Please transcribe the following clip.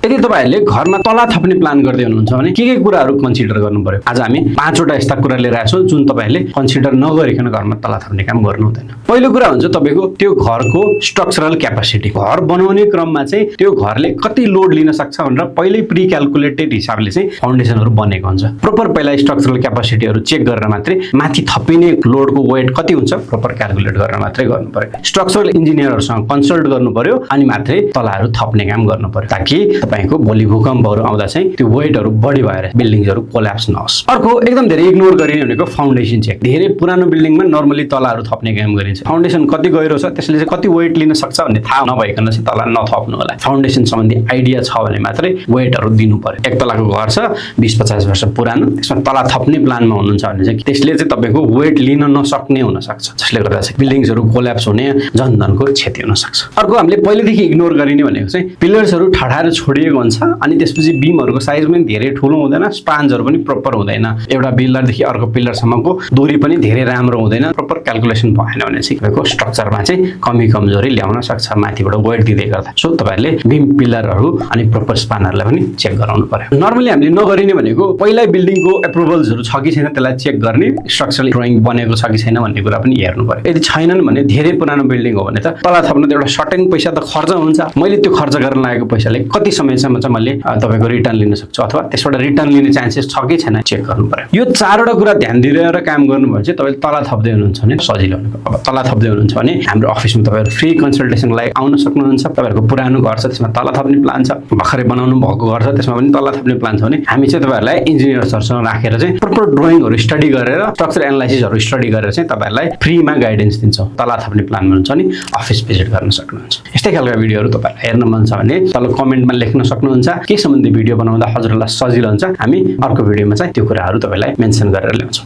यदि तपाईहरुले घरमा तला थप्ने प्लान गर्दै हुनुहुन्छ भने के कुराहरु कन्सिडर गर्नु पर्यो? आज हामी 5 वटा यस्ता कुरा लिएर आएछौं जुन तपाईहरुले कन्सिडर नगरिकन घरमा तला थप्ने काम गर्नु हुँदैन। पहिलो कुरा हुन्छ तपाईको त्यो घरको स्ट्रक्चरल क्यापासिटी। घर बनाउने क्रममा चाहिँ त्यो घरले कति लोड लिन सक्छ भनेर पहिल्यै प्री क्याल्कुलेटेड हिसाबले चाहिँ फाउन्डेसनहरु बनेको हुन्छ। प्रोपर पहिला स्ट्रक्चरल क्यापासिटीहरु चेक गरेर मात्रै माथि थपिने लोडको वेट कति हुन्छ प्रोपर क्याल्कुलेट गरेर मात्रै गर्नु पर्यो। स्ट्रक्चरल इन्जिनियरहरुसँग कन्सल्ट गर्नु पर्यो अनि मात्रै तलाहरु थप्ने काम गर्नु पर्यो ताकि तपाईको भोलि भूकम्पहरु आउँदा चाहिँ त्यो वेटहरु बढी भएर बिल्डिङहरु कोल्याप्स नहोस्। अर्को एकदम धेरै इग्नोर गरिने भनेको फाउन्डेसन चेक। धेरै पुरानो बिल्डिङमा नर्मली तलाहरु थप्ने काम गरिन्छ। फाउन्डेसन कति गहिरो छ त्यसले चाहिँ कति वेट लिन सक्छ भन्ने थाहा नभइकन चाहिँ तला नथप्नु होला। फाउन्डेसन सम्बन्धी आइडिया छ भने मात्रै वेटहरु दिनु पर्यो। एक तलाको घर छ 20-50 वर्ष पुरानो, त्यसमा तला थप्ने प्लानमा हुनुहुन्छ भने चाहिँ त्यसले चाहिँ तपाईको वेट लिन नसक्ने हुन सक्छ, जसले गर्दा चाहिँ बिल्डिङहरु कोल्याप्स हुने, जनधनको क्षति हुन सक्छ। अर्को हामीले पहिलेदेखि इग्नोर गरिने भनेको चाहिँ पिलर्सहरु ठडाएर छोडिएको हुन्छ अनि त्यसपछि बीमहरुको साइज पनि धेरै ठूलो हुँदैन, स्पान्सहरु पनि प्रोपर हुँदैन, एउटा पिलरदेखि अर्को पिलरसम्मको दूरी पनि धेरै राम्रो हुँदैन। प्रोपर क्याल्कुलेसन भएन भने चाहिँ तपाईको स्ट्रक्चरमा चाहिँ कमी कमजोरी ल्याउन सक्छ माथिबाट वेट दिँदै गर्दा। सो तपाईहरुले बीम पिलरहरु अनि प्रोपर स्पानहरुलाई पनि चेक गराउनु पर्यो। नर्मली हामीले नगरिने भनेको पहिल्यै बिल्डिङको एप्रुभल्सहरु छ कि छैन त्यसलाई चेक गर्ने, स्ट्रक्चरल ड्राइङ बनेको छ कि छैन भन्ने कुरा पनि हेर्नु पर्यो। यदि छैनन् भने धेरै पुरानो बिल्डिङ हो भने त तला थप्न त एउटा सर्टेन पैसा त खर्च हुन्छ। मैले त्यो खर्च गर्न लागेको पैसाले कति समयसम्म चाहिँ मैले तपाईको रिटर्न लिन सक्छु अथवा त्यसबाट रिटर्न लिने चान्सेस छ कि छैन चेक गर्नु पर्यो। यो चारवटा कुरा ध्यान दिएर काम गर्नु भयो चाहिँ तपाईले तला थप्दै हुनुहुन्छ भने सजिलो हुन्छ। अब तला थप्दै हुनुहुन्छ भने हाम्रो अफिसमा तपाईहरु फ्री कन्सल्टेसनको लागि आउन सक्नुहुन्छ। तपाईहरुको पुरानो घर छ त्यसमा तला थप्ने प्लान छ, भर्खरै बनाउनु भएको घर छ त्यसमा पनि तला थप्ने प्लान छ भने हामी चाहिँ तपाईहरुलाई इन्जिनियर्सहरुसँग राखेर चाहिँ प्रोपर ड्राइङहरु स्टडी गरेर स्ट्रक्चर एनालाइसिसहरु स्टडी गरेर चाहिँ तपाईहरुलाई फ्रीमा गाइडेन्स दिन्छौं। तला थप्ने प्लान हुनुहुन्छ नि अफिस भिजिट गर्न सक्नुहुन्छ। यस्तै खालका भिडियोहरु तपाईहरुलाई हेर्न मन छ भने तल कमेन्टमा लेख्न सक्नुहुन्छ। के सम्बन्धी भिडियो बनाउँदा हजुरलाई सजिलो हुन्छ हामी अर्को भिडियोमा चाहिँ त्यो कुराहरु तपाईलाई मेन्सन गरेर ल्याउँछौं।